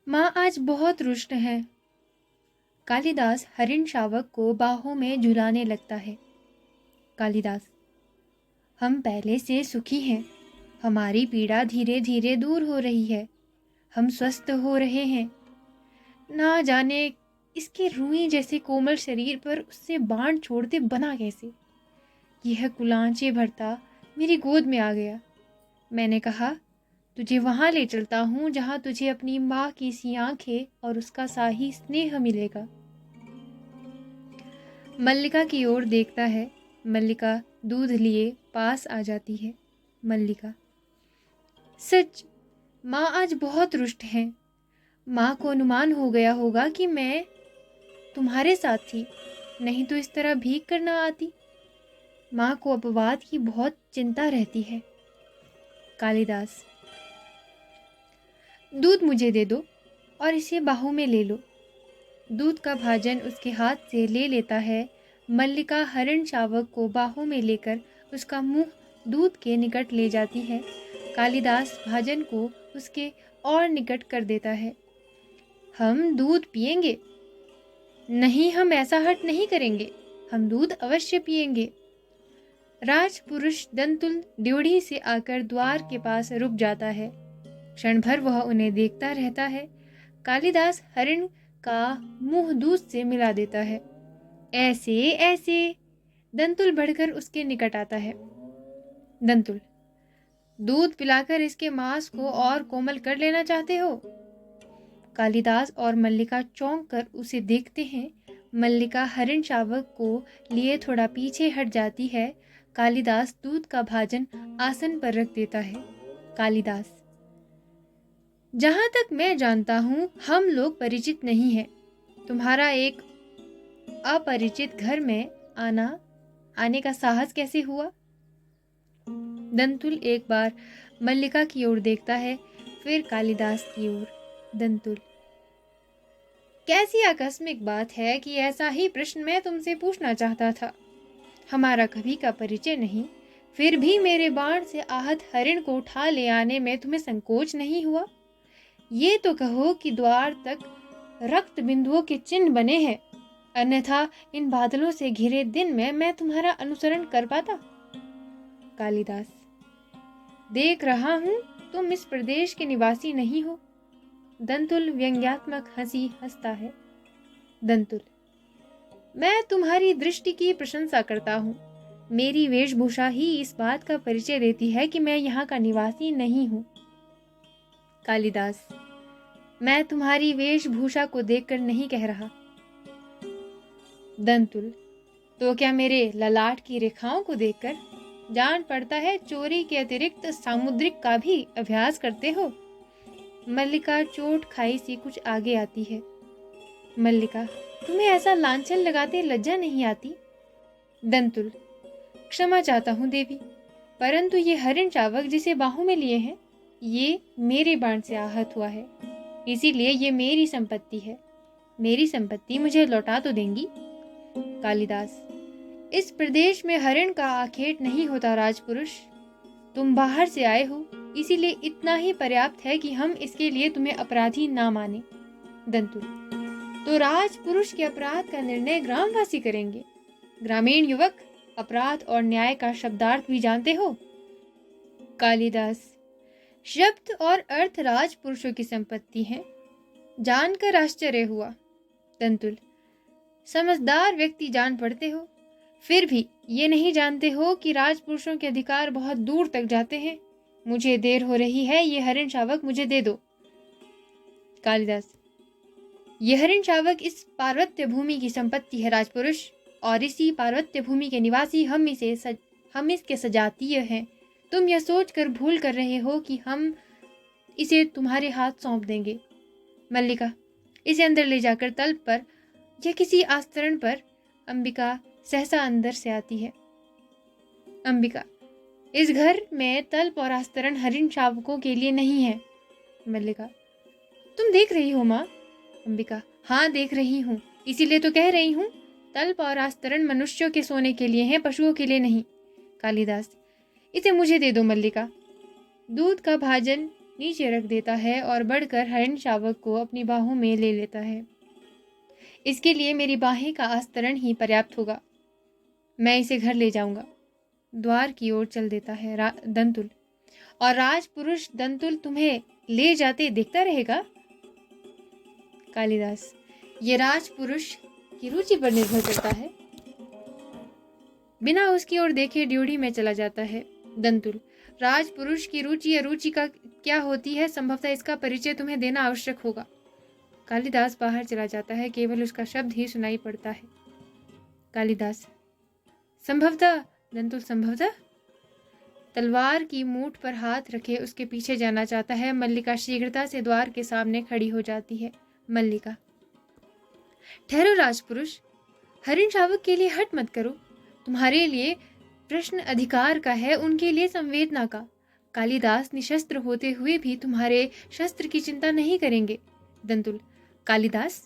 माँ आज बहुत रुष्ट हैं। कालिदास हरिण शावक को बाहों में झुलाने लगता है। कालिदास, हम पहले से सुखी हैं। हमारी पीड़ा धीरे धीरे दूर हो रही है। हम स्वस्थ हो रहे हैं। ना जाने इसके रूई जैसे कोमल शरीर पर उससे बाण छोड़ते बना कैसे। यह कुलांचे भरता मेरी गोद में आ गया। मैंने कहा, तुझे वहां ले चलता हूं जहां तुझे अपनी माँ की सी आंखें और उसका शाही स्नेह मिलेगा। मल्लिका की ओर देखता है। मल्लिका दूध लिए पास आ जाती है। मल्लिका, सच, माँ आज बहुत रुष्ट हैं। माँ को अनुमान हो गया होगा कि मैं तुम्हारे साथ थी, नहीं तो इस तरह भीख करना आती। माँ को अपवाद की बहुत चिंता रहती है। कालिदास, दूध मुझे दे दो और इसे बाहों में ले लो। दूध का भाजन उसके हाथ से ले लेता है। मल्लिका हरिण शावक को बाहों में लेकर उसका मुंह दूध के निकट ले जाती है। कालिदास भाजन को उसके और निकट कर देता है। हम दूध पिएंगे। नहीं, हम ऐसा हट नहीं करेंगे। हम दूध अवश्य पिएंगे। राजपुरुष दंतुल ड्योढ़ी से आकर द्वार के पास रुक जाता है। क्षण भर वह उन्हें देखता रहता है। कालिदास हरिण का मुंह दूध से मिला देता है। ऐसे ऐसे। दंतुल बढ़कर उसके निकट आता है। दंतुल, दूध पिलाकर इसके मांस को और कोमल कर लेना चाहते हो? कालिदास और मल्लिका चौंक कर उसे देखते हैं। मल्लिका हरिण शावक को लिए थोड़ा पीछे हट जाती है। कालिदास दूध का भाजन आसन पर रख देता है। कालिदास, जहां तक मैं जानता हूं हम लोग परिचित नहीं हैं। तुम्हारा एक अपरिचित घर में आने का साहस कैसे हुआ? दंतुल एक बार मल्लिका की ओर देखता है, फिर कालिदास की ओर। दंतुल, कैसी आकस्मिक बात है कि ऐसा ही प्रश्न मैं तुमसे पूछना चाहता था। हमारा कभी का परिचय नहीं, फिर भी मेरे बाण से आहत हरिण को उठा ले आने में तुम्हें संकोच नहीं हुआ? ये तो कहो कि द्वार तक रक्त बिंदुओं के चिन्ह बने हैं, अन्यथा इन बादलों से घिरे दिन में मैं तुम्हारा अनुसरण कर पाता? कालिदास, देख रहा हूं तुम इस प्रदेश के निवासी नहीं हो। दंतुल व्यंग्यात्मक हंसी हंसता है। दंतुल, मैं तुम्हारी दृष्टि की प्रशंसा करता हूं। मेरी वेशभूषा ही इस बात का परिचय देती है कि मैं यहाँ का निवासी नहीं हूं। कालिदास, मैं तुम्हारी वेशभूषा को देखकर नहीं कह रहा। दंतुल, तो क्या मेरे ललाट की रेखाओं को देखकर? जान पड़ता है चोरी के अतिरिक्त सामुद्रिक का भी अभ्यास करते हो। मल्लिका चोट खाई सी कुछ आगे आती है। मल्लिका, तुम्हें ऐसा लांछन लगाते लज्जा नहीं आती? दंतुल, क्षमा चाहता हूँ देवी, परंतु ये हरिण शावक जिसे बाहों में लिए हैं, ये मेरे बाण से आहत हुआ है, इसीलिए ये मेरी संपत्ति है। मेरी संपत्ति मुझे लौटा तो देंगी? कालिदास, इस प्रदेश में हरिण का आखेट नहीं होता राजपुरुष। तुम बाहर से आए हो, इसीलिए इतना ही पर्याप्त है कि हम इसके लिए तुम्हें अपराधी ना माने। दंतुल, तो राजपुरुष के अपराध का निर्णय ग्रामवासी करेंगे। ग्रामीण युवक, अपराध और न्याय का शब्दार्थ भी जानते हो? कालिदास, शब्द और अर्थ राजपुरुषों की संपत्ति है, जानकर आश्चर्य हुआ। दंतुल, समझदार व्यक्ति जान पड़ते हो, फिर भी ये नहीं जानते हो कि राजपुरुषों के अधिकार बहुत दूर तक जाते हैं। मुझे देर हो रही है, ये हरिण शावक मुझे दे दो। कालिदास, ये हरिण शावक इस पार्वत्य भूमि की संपत्ति है राजपुरुष, और इसी पार्वत्य भूमि के निवासी हम इसके सजातीय हैं। तुम यह सोचकर भूल कर रहे हो कि हम इसे तुम्हारे हाथ सौंप देंगे। मल्लिका, इसे अंदर ले जाकर तल्प पर या किसी आस्तरण पर। अंबिका सहसा अंदर से आती है। अंबिका, इस घर में तल्प और आस्तरण हरिण शावकों के लिए नहीं है। मल्लिका, तुम देख रही हो माँ? अंबिका, हाँ देख रही हूँ, इसीलिए तो कह रही हूँ। तल्प और आस्तरण मनुष्यों के सोने के लिए हैं, पशुओं के लिए नहीं। कालिदास, इसे मुझे दे दो मल्लिका। दूध का भाजन नीचे रख देता है और बढ़कर हरण शावक को अपनी बाहों में ले लेता है। इसके लिए मेरी बाहें का आस्तरण ही पर्याप्त होगा। मैं इसे घर ले जाऊंगा। द्वार की ओर चल देता है दंतुल। और राजपुरुष दंतुल तुम्हें ले जाते देखता रहेगा। कालिदास, ये राजपुरुष की रुचि पर निर्भर करता है। बिना उसकी ओर देखे ड्योढ़ी में चला जाता है। दंतुल, राजपुरुष की रुचि या रुचि का क्या होती है, संभवतः इसका परिचय तुम्हें देना आवश्यक होगा। कालिदास बाहर चला जाता है, केवल उसका शब्द ही सुनाई पड़ता है। कालिदास, संभवतः। दंतुल, संभवतः। तलवार की मूठ पर हाथ रखे उसके पीछे जाना चाहता है। मल्लिका शीघ्रता से द्वार के सामने खड़ी हो जाती है। मल्लिका, ठहरो राजपुरुष, हरिण शावक के लिए हट मत करो। तुम्हारे लिए प्रश्न अधिकार का है, उनके लिए संवेदना का। कालिदास निशस्त्र होते हुए भी तुम्हारे शस्त्र की चिंता नहीं करेंगे। दंतुल, कालिदास,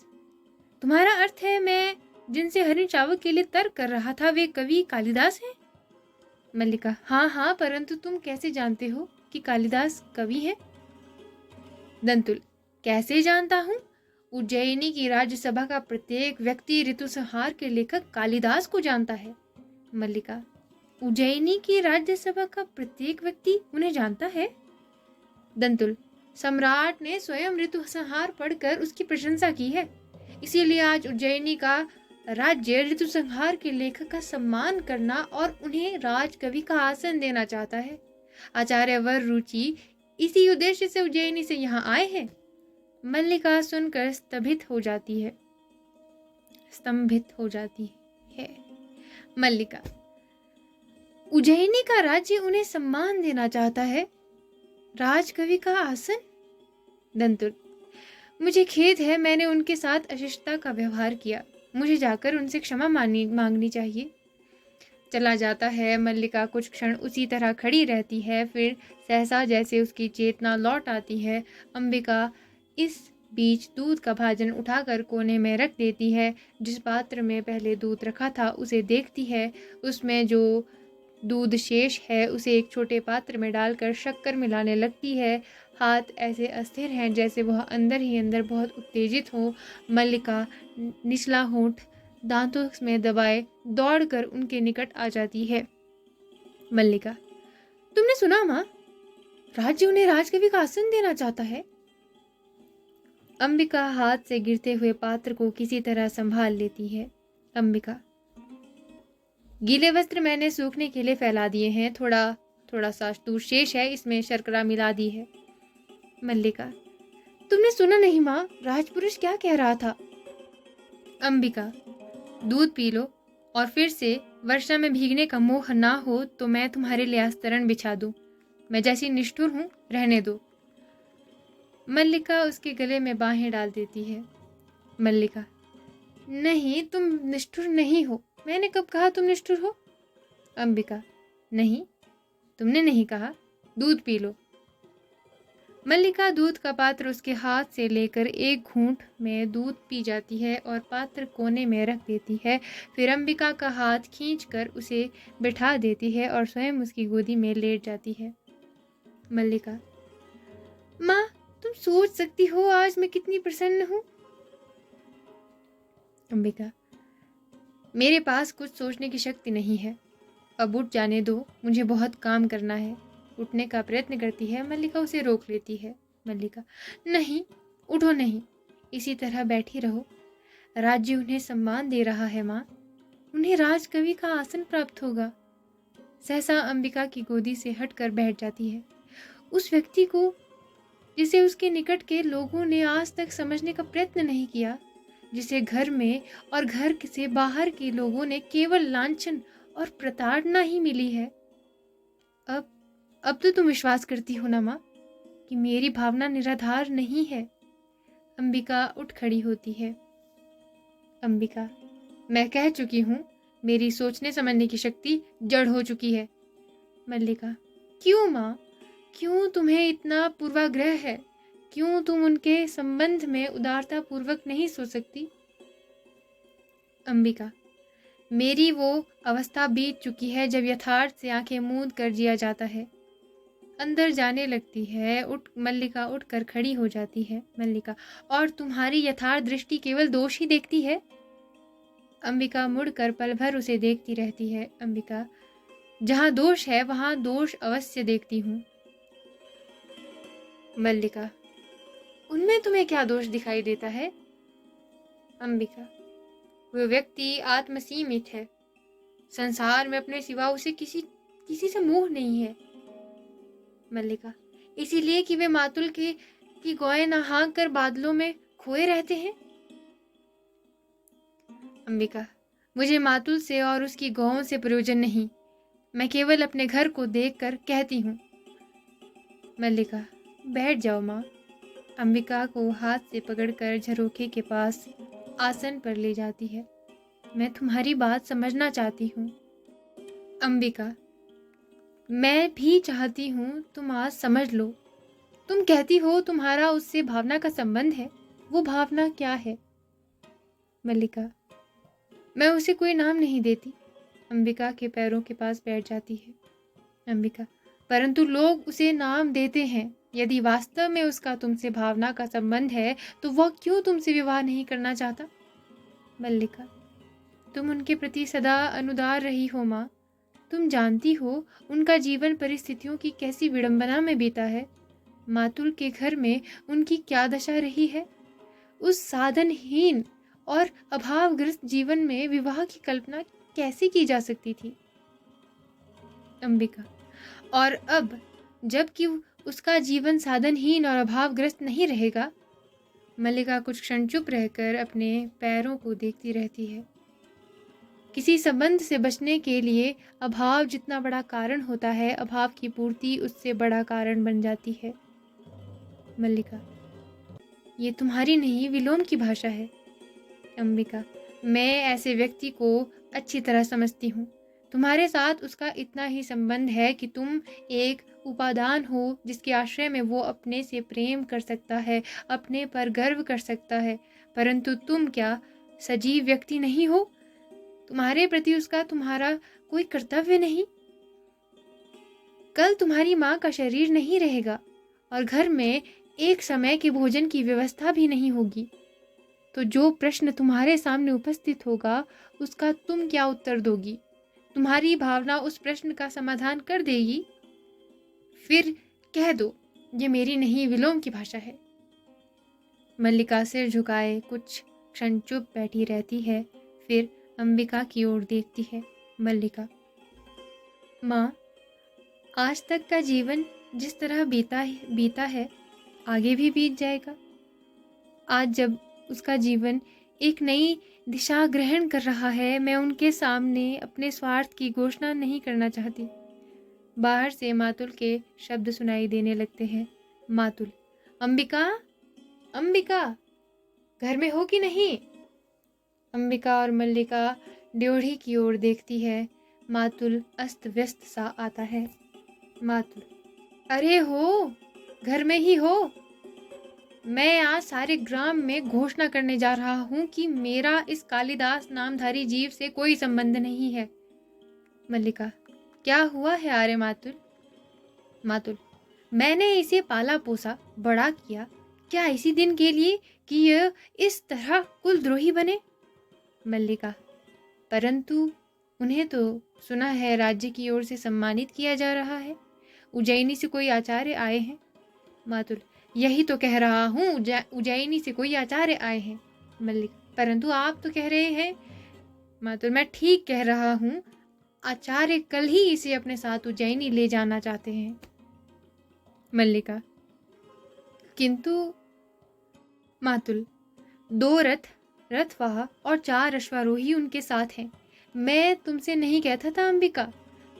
तुम्हारा अर्थ है मैं जिनसे हरिण शावक के लिए तर्क कर रहा था वे कवि कालिदास हैं? मल्लिका, हाँ हाँ, परंतु तुम कैसे जानते हो कि कालिदास कवि है? दंतुल, कैसे जानता हूँ? उज्जैनी की राज्यसभा का प्रत्येक व्यक्ति ऋतुसंहार के लेखक कालिदास को जानता है। मल्लिका, उज्जैनी की राज्यसभा का प्रत्येक व्यक्ति उन्हें जानता है? दंतुल, सम्राट ने स्वयं ऋतुसंहार पढ़कर उसकी प्रशंसा की है, इसीलिए आज उज्जैनी का राज्य ऋतुसंहार के लेखक का सम्मान करना और उन्हें राजकवि का आसन देना चाहता है। आचार्य वर रुचि इसी उद्देश्य से उज्जैनी से यहाँ आए हैं। मल्लिका सुनकर स्तंभित हो जाती है। मल्लिका, उज्जैनी का राज्य उन्हें सम्मान देना चाहता है, राजकवि का आसन? दंतुल, मुझे खेद है, मैंने उनके साथ अशिष्टता का व्यवहार किया। मुझे जाकर उनसे क्षमा मांगनी चाहिए। चला जाता है। मल्लिका कुछ क्षण उसी तरह खड़ी रहती है, फिर सहसा जैसे उसकी चेतना लौट आती है। अंबिका इस बीच दूध का भाजन उठाकर कोने में रख देती है। जिस पात्र में पहले दूध रखा था उसे देखती है। उसमें जो दूध शेष है उसे एक छोटे पात्र में डालकर शक्कर मिलाने लगती है। हाथ ऐसे अस्थिर हैं जैसे वह अंदर ही अंदर बहुत उत्तेजित हो। मल्लिका निचला होंठ दांतों में दबाए दौड़कर उनके निकट आ जाती है। मल्लिका, तुमने सुना माँ, राज्य उन्हें राजकवि का आसन देना चाहता है। अंबिका हाथ से गिरते हुए पात्र को किसी तरह संभाल लेती है। अंबिका, गीले वस्त्र मैंने सूखने के लिए फैला दिए हैं, थोड़ा सा दूध शेष है, इसमें शर्करा मिला दी है। मल्लिका, तुमने सुना नहीं माँ, राजपुरुष क्या कह रहा था? अंबिका, दूध पी लो और फिर से वर्षा में भीगने का मोह ना हो तो मैं तुम्हारे लिए आस्तरण बिछा दूं। मैं जैसी निष्ठुर हूं रहने दो। मल्लिका उसके गले में बाहें डाल देती है। मल्लिका, नहीं, तुम निष्ठुर नहीं हो। मैंने कब कहा तुम निष्ठुर हो? अंबिका, नहीं, तुमने नहीं कहा। दूध पी लो। मल्लिका दूध का पात्र उसके हाथ से लेकर एक घूंट में दूध पी जाती है और पात्र कोने में रख देती है। फिर अंबिका का हाथ खींचकर उसे बिठा देती है और स्वयं उसकी गोदी में लेट जाती है। मल्लिका, माँ, तुम सोच सकती हो आज मैं कितनी प्रसन्न हूँ। अंबिका, मेरे पास कुछ सोचने की शक्ति नहीं है, अब उठ जाने दो, मुझे बहुत काम करना है। उठने का प्रयत्न करती है। मल्लिका उसे रोक लेती है। मल्लिका, नहीं, उठो नहीं, इसी तरह बैठी रहो। राज्य उन्हें सम्मान दे रहा है माँ, उन्हें राजकवि का आसन प्राप्त होगा। सहसा अंबिका की गोदी से हटकर बैठ जाती है। उस व्यक्ति को जिसे उसके निकट के लोगों ने आज तक समझने का प्रयत्न नहीं किया, जिसे घर में और घर से बाहर के लोगों ने केवल लांछन और प्रताड़ना ही मिली है, अब तो तुम विश्वास करती हो ना माँ कि मेरी भावना निराधार नहीं है। अंबिका उठ खड़ी होती है। अंबिका, मैं कह चुकी हूँ, मेरी सोचने समझने की शक्ति जड़ हो चुकी है। मल्लिका, क्यों माँ, क्यों तुम्हें इतना पूर्वाग्रह है? क्यों तुम उनके संबंध में उदारता पूर्वक नहीं सोच सकती? अंबिका, मेरी वो अवस्था बीत चुकी है जब यथार्थ से आंखें मूंद कर जिया जाता है। अंदर जाने लगती है। मल्लिका उठकर खड़ी हो जाती है। मल्लिका, और तुम्हारी यथार्थ दृष्टि केवल दोष ही देखती है? अंबिका मुड़कर पल भर उसे देखती रहती है। अंबिका, जहाँ दोष है वहाँ दोष अवश्य देखती हूँ। मल्लिका, उनमें तुम्हें क्या दोष दिखाई देता है? अंबिका, वह व्यक्ति आत्मसीमित है। संसार में अपने सिवा उसे किसी से मोह नहीं है। मल्लिका, इसीलिए कि वे मातुल के की गौएं नहा कर बादलों में खोए रहते हैं। अंबिका, मुझे मातुल से और उसकी गौओं से प्रयोजन नहीं। मैं केवल अपने घर को देखकर कहती हूँ। मल्लिका, बैठ जाओ माँ। अंबिका को हाथ से पकड़कर झरोखे के पास आसन पर ले जाती है। मैं तुम्हारी बात समझना चाहती हूँ। अंबिका, मैं भी चाहती हूँ तुम आज समझ लो। तुम कहती हो तुम्हारा उससे भावना का संबंध है। वो भावना क्या है? मल्लिका, मैं उसे कोई नाम नहीं देती। अंबिका के पैरों के पास बैठ जाती है। अंबिका, परंतु लोग उसे नाम देते हैं। यदि वास्तव में उसका तुमसे भावना का संबंध है तो वह क्यों तुमसे विवाह नहीं करना चाहता? मल्लिका, तुम उनके प्रति सदा अनुदार रही हो माँ। तुम जानती हो उनका जीवन परिस्थितियों की कैसी विडंबना में बीता है। मातुल के घर में उनकी क्या दशा रही है। उस साधनहीन और अभावग्रस्त जीवन में विवाह की कल्पना कैसे की जा सकती थी? अंबिका, और अब जबकि उसका जीवन साधनहीन और अभावग्रस्त नहीं रहेगा। मल्लिका कुछ क्षण चुप रहकर अपने पैरों को देखती रहती है। किसी संबंध से बचने के लिए अभाव जितना बड़ा कारण होता है, अभाव की पूर्ति उससे बड़ा कारण बन जाती है। मल्लिका, ये तुम्हारी नहीं विलोम की भाषा है। अंबिका, मैं ऐसे व्यक्ति को अच्छी तरह समझती हूँ। तुम्हारे साथ उसका इतना ही संबंध है कि तुम एक उपादान हो जिसके आश्रय में वो अपने से प्रेम कर सकता है, अपने पर गर्व कर सकता है। परंतु तुम क्या सजीव व्यक्ति नहीं हो? तुम्हारे प्रति उसका तुम्हारा कोई कर्तव्य नहीं? कल तुम्हारी माँ का शरीर नहीं रहेगा और घर में एक समय के भोजन की व्यवस्था भी नहीं होगी। तो जो प्रश्न तुम्हारे सामने उपस्थित होगा उसका तुम क्या उत्तर दोगी? तुम्हारी भावना उस प्रश्न का समाधान कर देगी। फिर कह दो, ये मेरी नहीं विलोम की भाषा है। मल्लिका सिर झुकाए कुछ क्षण चुप बैठी रहती है। फिर अंबिका की ओर देखती है। मल्लिका, माँ, आज तक का जीवन जिस तरह बीता है आगे भी बीत जाएगा। आज जब उसका जीवन एक नई दिशा ग्रहण कर रहा है, मैं उनके सामने अपने स्वार्थ की घोषणा नहीं करना चाहती। बाहर से मातुल के शब्द सुनाई देने लगते हैं। मातुल, अंबिका, अंबिका, घर में हो कि नहीं? अंबिका और मल्लिका ड्योढ़ी की ओर देखती है। मातुल अस्त व्यस्त सा आता है। मातुल, अरे हो, घर में ही हो। मैं आज सारे ग्राम में घोषणा करने जा रहा हूँ कि मेरा इस कालिदास नामधारी जीव से कोई संबंध नहीं है। मल्लिका, क्या हुआ है आर्य मातुल? मातुल, मैंने इसे पाला पोसा बड़ा किया, क्या इसी दिन के लिए कि यह इस तरह कुलद्रोही बने? मल्लिका, परंतु उन्हें तो सुना है राज्य की ओर से सम्मानित किया जा रहा है। उज्जैनी से कोई आचार्य आए हैं। मातुल, यही तो कह रहा हूँ, उज्जैनी से कोई आचार्य आए हैं। मल्लिका, परंतु आप तो कह रहे हैं। मातुल, मैं ठीक कह रहा हूँ। आचार्य कल ही इसे अपने साथ उज्जैनी ले जाना चाहते हैं। मल्लिका, किंतु मातुल, 2 रथवाह और 4 अश्वारोही उनके साथ हैं। मैं तुमसे नहीं कहता था अंबिका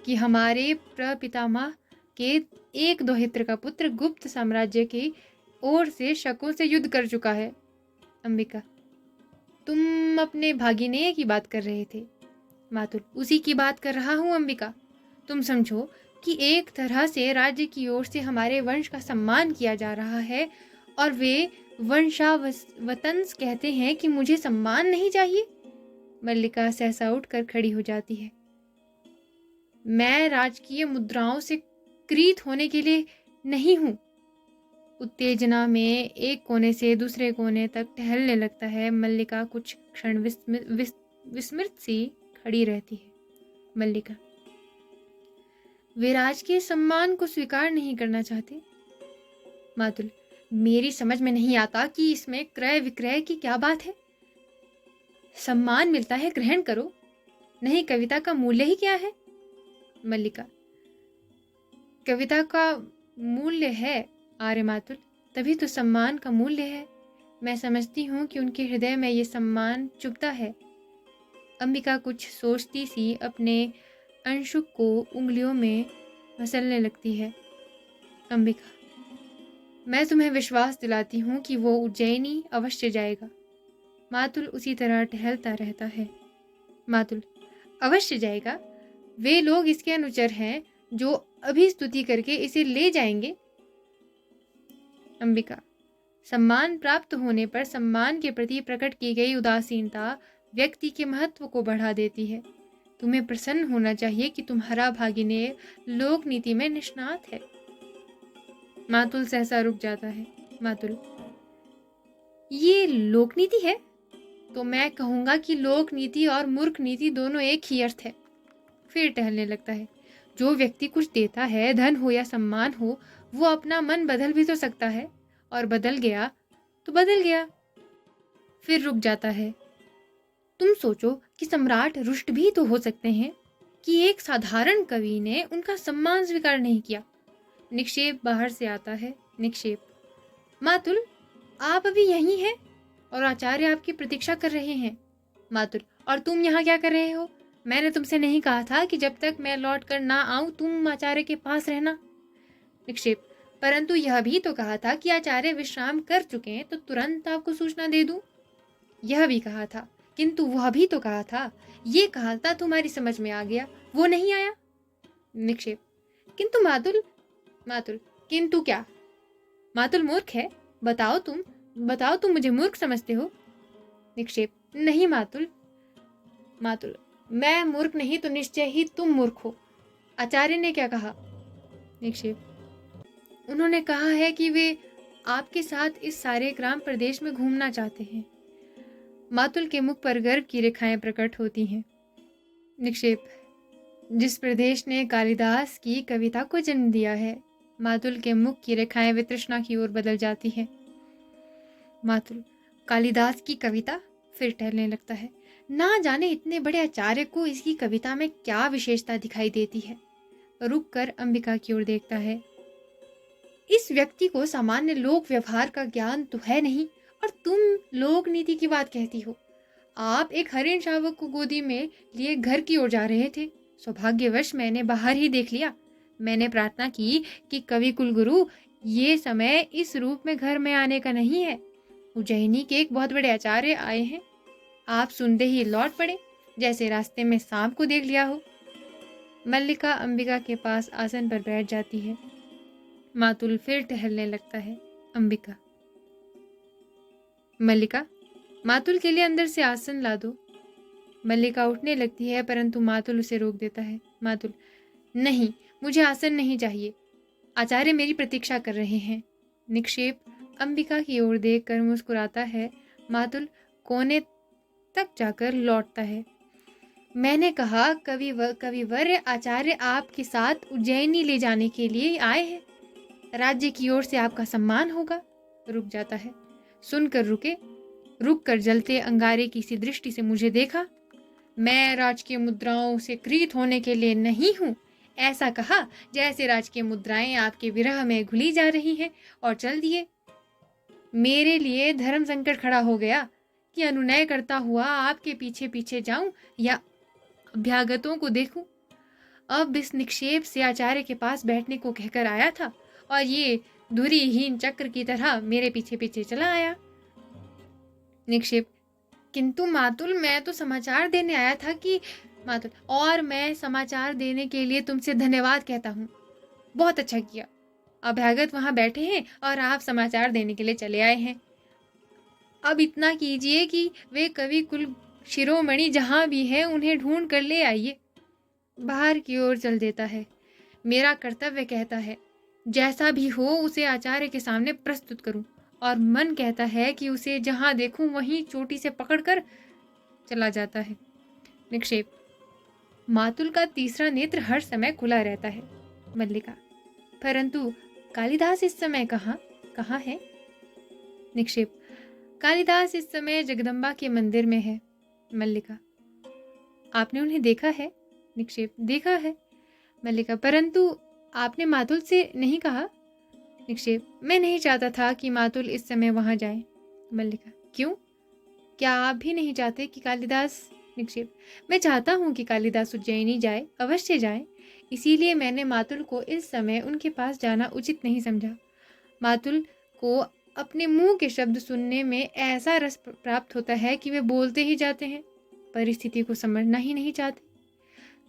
कि हमारे प्रपितामह के एक दोहित्र का पुत्र गुप्त साम्राज्य की ओर से शकों से युद्ध कर चुका है। अंबिका, तुम अपने भागिनेय की बात कर रहे थे। मातुल, उसी की बात कर रहा हूँ अंबिका। तुम समझो कि एक तरह से राज्य की ओर से हमारे वंश का सम्मान किया जा रहा है और वे वंशावतंस कहते हैं कि मुझे सम्मान नहीं चाहिए। मल्लिका सहसा उठकर खड़ी हो जाती है। मैं राजकीय मुद्राओं से क्रीत होने के लिए नहीं हूँ। उत्तेजना में एक कोने से दूसरे कोने तक टहलने लगता है। मल्लिका कुछ क्षण विस्मृत सी खड़ी रहती है। मल्लिका, वे राज के सम्मान को स्वीकार नहीं करना चाहते। मातुल, मेरी समझ में नहीं आता कि इसमें क्रय विक्रय की क्या बात है। सम्मान मिलता है, ग्रहण करो, नहीं कविता का मूल्य ही क्या है। मल्लिका, कविता का मूल्य है आर्य मातुल, तभी तो सम्मान का मूल्य है। मैं समझती हूँ कि उनके हृदय में ये सम्मान चुभता है। अंबिका कुछ सोचती सी अपने अंशुक को उंगलियों में मसलने लगती है। अंबिका, मैं तुम्हें विश्वास दिलाती हूँ कि वो उज्जैनी अवश्य जाएगा। मातुल उसी तरह टहलता रहता है। मातुल, अवश्य जाएगा? वे लोग इसके अनुचर हैं जो अभी स्तुति करके इसे ले जाएंगे। अंबिका, सम्मान प्राप्त होने पर सम्मान के प्रति प्रकट की गई उदासीनता व्यक्ति के महत्व को बढ़ा देती है। तुम्हें प्रसन्न होना चाहिए कि तुम्हारा भागिने लोक नीति में निष्णात है। मातुल सहसा रुक जाता है। मातुल, ये लोक नीति है? तो मैं कहूंगा कि लोक नीति और मूर्ख नीति दोनों एक ही अर्थ है। फिर टहलने लगता है। जो व्यक्ति कुछ देता है, धन हो या सम्मान हो, वो अपना मन बदल भी तो सकता है, और बदल गया तो बदल गया। फिर रुक जाता है। तुम सोचो कि सम्राट रुष्ट भी तो हो सकते हैं कि एक साधारण कवि ने उनका सम्मान स्वीकार नहीं किया। निक्षेप बाहर से आता है। निक्षेप, मातुल, आप अभी यहीं हैं और आचार्य आपकी प्रतीक्षा कर रहे हैं। मातुल, और तुम यहाँ क्या कर रहे हो? मैंने तुमसे नहीं कहा था कि जब तक मैं लौट कर ना आऊं तुम आचार्य के पास रहना। निक्षेप, परंतु यह भी तो कहा था कि आचार्य विश्राम कर चुके हैं तो तुरंत आपको सूचना दे दूं। यह भी कहा था, किंतु वह भी तो कहा था। ये कहा था तुम्हारी समझ में आ गया, वो नहीं आया। निक्षेप, किंतु मातुल। मातुल, किंतु क्या? मातुल मूर्ख है? बताओ तुम मुझे मूर्ख समझते हो? निक्षेप, नहीं मातुल। मातुल, मैं मूर्ख नहीं तो निश्चय ही तुम मूर्ख हो। आचार्य ने क्या कहा? निक्षेप, उन्होंने कहा है कि वे आपके साथ इस सारे ग्राम प्रदेश में घूमना चाहते हैं। मातुल के मुख पर गर्व की रेखाएं प्रकट होती हैं। निक्षेप, जिस प्रदेश ने कालिदास की कविता को जन्म दिया है। मातुल के मुख की रेखाएं वितृष्णा की ओर बदल जाती हैं। मातुल, कालिदास की कविता? फिर टहलने लगता है। ना जाने इतने बड़े आचार्य को इसकी कविता में क्या विशेषता दिखाई देती है। रुक कर अंबिका की ओर देखता है। इस व्यक्ति को सामान्य लोक व्यवहार का ज्ञान तो है नहीं, और तुम लोक नीति की बात कहती हो। आप एक हरिण शावक को गोदी में लिए घर की ओर जा रहे थे। सौभाग्यवश मैंने बाहर ही देख लिया। मैंने प्रार्थना की कि कवि कुलगुरु, ये समय इस रूप में घर में आने का नहीं है। उज्जैनी के एक बहुत बड़े आचार्य आए हैं। आप सुनते ही लौट पड़े, जैसे रास्ते में सांप को देख लिया हो। मल्लिका अंबिका के पास आसन पर बैठ जाती है। मातुल फिर टहलने लगता है। अंबिका, मल्लिका, मातुल के लिए अंदर से आसन ला दो। मल्लिका उठने लगती है, परंतु मातुल उसे रोक देता है। मातुल, नहीं, मुझे आसन नहीं चाहिए। आचार्य मेरी प्रतीक्षा कर रहे हैं। निक्षेप अंबिका की ओर देखकर मुस्कुराता है। मातुल कोने तक जाकर लौटता है। मैंने कहा कविवर्य आचार्य आपके साथ उज्जैनी ले जाने के लिए आए हैं। राज्य की ओर से आपका सम्मान होगा। रुक जाता है। सुनकर रुक कर जलते अंगारे की सी दृष्टि से मुझे देखा। मैं राजकीय मुद्राओं से क्रीत होने के लिए नहीं हूँ, ऐसा कहा जैसे राजकीय मुद्राएं आपके विरह में घुली जा रही हैं, और चल दिए। मेरे लिए धर्म संकट खड़ा हो गया कि अनुनय करता हुआ आपके पीछे पीछे जाऊं या अभ्यागतों को देखूं। अब इस निक्षेप से आचार्य के पास बैठने को कहकर आया था, और ये धुरीहीन चक्र की तरह मेरे पीछे पीछे चला आया। निक्षेप, किंतु मातुल, मैं तो समाचार देने आया था कि। मातुल, और मैं समाचार देने के लिए तुमसे धन्यवाद कहता हूँ। बहुत अच्छा किया। अभ्यागत वहां बैठे हैं और आप समाचार देने के लिए चले आए हैं। अब इतना कीजिए कि वे कवि कुल शिरोमणि जहां भी हैं उन्हें ढूंढ कर ले आइए। बाहर की ओर चल देता है। मेरा कर्तव्य कहता है जैसा भी हो उसे आचार्य के सामने प्रस्तुत करूं, और मन कहता है कि उसे जहां देखूं वहीं चोटी से पकड़कर चला जाता है। निक्षेप। मातुल का तीसरा नेत्र हर समय खुला रहता है। मल्लिका। परंतु कालिदास इस समय कहाँ है? निक्षेप। कालिदास इस समय जगदम्बा के मंदिर में है। मल्लिका। आपने उन्हें देखा है? निक्षेप। देखा है। मल्लिका। परंतु आपने मातुल से नहीं कहा? निक्षेप। मैं नहीं चाहता था कि मातुल इस समय वहां जाए। मल्लिका। क्यों? क्या आप भी नहीं चाहते कि कालिदास? निक्षेप। मैं चाहता हूं कि कालिदास उज्जैनी जाए, अवश्य जाए। इसीलिए मैंने मातुल को इस समय उनके पास जाना उचित नहीं समझा। मातुल को अपने मुंह के शब्द सुनने में ऐसा रस प्राप्त होता है कि वे बोलते ही जाते हैं, परिस्थिति को समझना ही नहीं चाहते।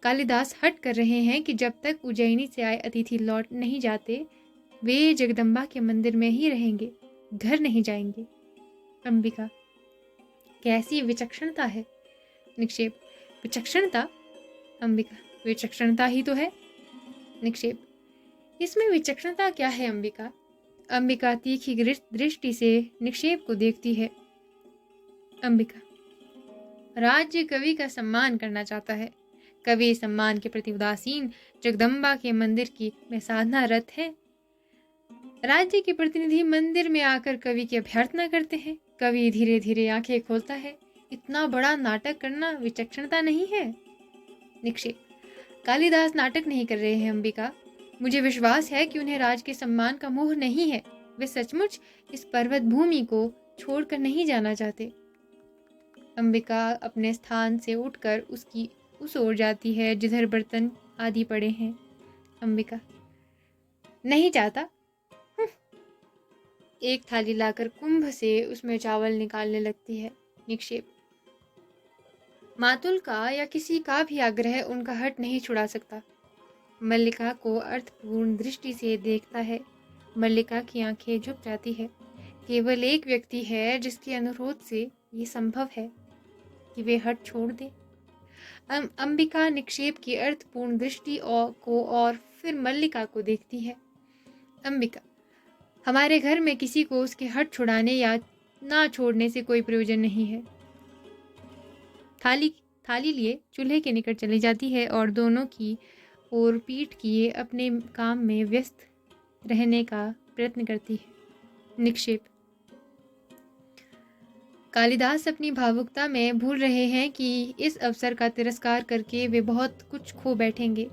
कालिदास हट कर रहे हैं कि जब तक उज्जैनी से आए अतिथि लौट नहीं जाते वे जगदम्बा के मंदिर में ही रहेंगे, घर नहीं जाएंगे। अंबिका। कैसी विचक्षणता है? निक्षेप। विचक्षणता? अंबिका। विचक्षणता ही तो है। निक्षेप। इसमें विचक्षणता क्या है अंबिका? अंबिका तीखी दृष्टि से निक्षेप को देखती है। अंबिका। राज्य कवि का सम्मान करना चाहता है। कवि सम्मान के प्रति उदासीन, जगदम्बा के मंदिर की में साधना रत है। राज्य के प्रतिनिधि मंदिर में आकर कवि की अभ्यर्थना करते हैं। कवि धीरे धीरे आंखें खोलता है। इतना बड़ा नाटक करना विचक्षणता नहीं है। निक्षेप। कालिदास नाटक नहीं कर रहे हैं अंबिका। मुझे विश्वास है कि उन्हें राज के सम्मान का मोह नहीं है। वे सचमुच इस पर्वत भूमि को छोड़कर नहीं जाना चाहते। अंबिका अपने स्थान से उठकर उसकी उस ओर जाती है जिधर बर्तन आदि पड़े हैं। अंबिका। नहीं चाहता? एक थाली लाकर कुंभ से उसमें चावल निकालने लगती है। निक्षेप। मातुल का या किसी का भी आग्रह उनका हट नहीं छुड़ा सकता। मल्लिका को अर्थपूर्ण दृष्टि से देखता है। मल्लिका की आंखें झुक जाती है। केवल एक व्यक्ति है जिसके अनुरोध से ये संभव है कि वे हट छोड़ दे। अंबिका निक्षेप की अर्थपूर्ण दृष्टि को और फिर मल्लिका को देखती है। अंबिका। हमारे घर में किसी को उसके हट छुड़ाने या ना छोड़ने से कोई प्रयोजन नहीं है। थाली लिए चूल्हे के निकट चली जाती है और दोनों की ओर पीठ किए अपने काम में व्यस्त रहने का प्रयत्न करती है। निक्षेप। कालिदास अपनी भावुकता में भूल रहे हैं कि इस अवसर का तिरस्कार करके वे बहुत कुछ खो बैठेंगे।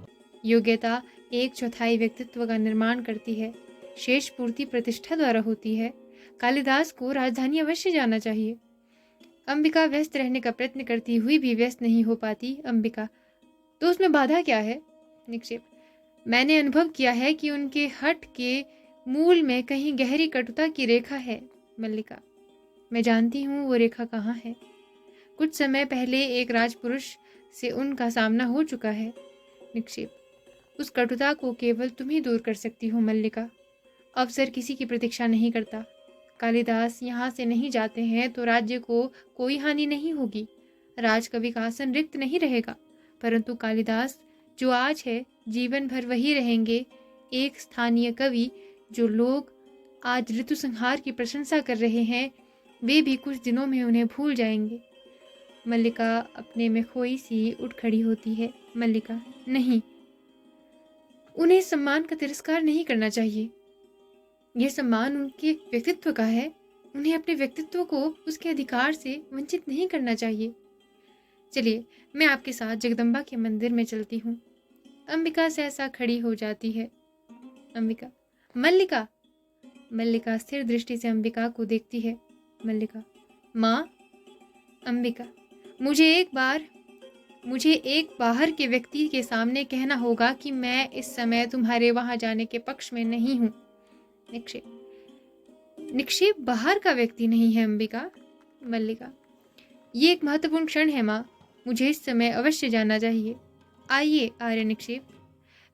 योग्यता 1/4 व्यक्तित्व का निर्माण करती है। शेष पूर्ति प्रतिष्ठा द्वारा होती है। कालिदास को राजधानी अवश्य जाना चाहिए। अंबिका व्यस्त रहने का प्रयत्न करती हुई भी व्यस्त नहीं हो पाती। अंबिका। तो उसमें बाधा क्या है? निक्षेप। मैंने अनुभव किया है कि उनके हट के मूल में कहीं गहरी कटुता की रेखा है। मल्लिका। मैं जानती हूँ वो रेखा कहाँ है। कुछ समय पहले एक राजपुरुष से उनका सामना हो चुका है। निक्षेप। उस कटुता को केवल तुम ही दूर कर सकती हो मल्लिका। अवसर किसी की प्रतीक्षा नहीं करता। कालिदास यहाँ से नहीं जाते हैं तो राज्य को कोई हानि नहीं होगी। राजकवि का आसन रिक्त नहीं रहेगा। परंतु कालिदास जो आज है जीवन भर वही रहेंगे। एक स्थानीय कवि जो लोग आज ऋतु संहार की प्रशंसा कर रहे हैं वे भी कुछ दिनों में उन्हें भूल जाएंगे। मल्लिका अपने में खोई सी उठ खड़ी होती है। मल्लिका। नहीं, उन्हें सम्मान का तिरस्कार नहीं करना चाहिए। यह सम्मान उनके व्यक्तित्व का है। उन्हें अपने व्यक्तित्व को उसके अधिकार से वंचित नहीं करना चाहिए। चलिए, मैं आपके साथ जगदम्बा के मंदिर में चलती हूँ। अंबिका सहसा खड़ी हो जाती है। अंबिका। मल्लिका। मल्लिका स्थिर दृष्टि से अंबिका को देखती है। मल्लिका। माँ। अंबिका। मुझे एक बाहर के व्यक्ति के सामने कहना होगा कि मैं इस समय तुम्हारे वहां जाने के पक्ष में नहीं हूं। निक्षेप बाहर का व्यक्ति नहीं है अंबिका। मल्लिका। ये एक महत्वपूर्ण क्षण है माँ। मुझे इस समय अवश्य जाना चाहिए। आइए आर्य निक्षेप।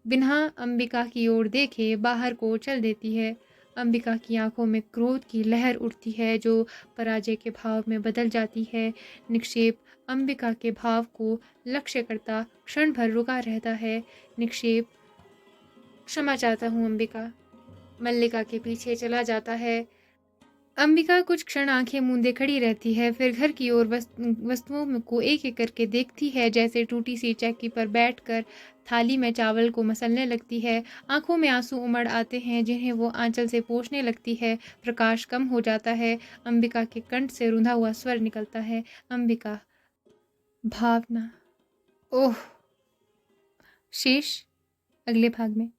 बिना अंबिका की ओर देखे बाहर को चल देती है। अंबिका की आंखों में क्रोध की लहर उठती है जो पराजय के भाव में बदल जाती है। निक्षेप अंबिका के भाव को लक्ष्य करता क्षण भर रुका रहता है। निक्षेप क्षमा चाहता हूँ अंबिका। मल्लिका के पीछे चला जाता है। अंबिका कुछ क्षण आंखें मूंदे खड़ी रहती है, फिर घर की ओर वस्तुओं को एक एक करके देखती है, जैसे टूटी सी चौकी पर बैठकर थाली में चावल को मसलने लगती है। आंखों में आंसू उमड़ आते हैं, जिन्हें वो आंचल से पोंछने लगती है। प्रकाश कम हो जाता है। अंबिका के कंठ से रुंधा हुआ स्वर निकलता है, अंबिका। भावना। ओह। शेष अगले भाग में।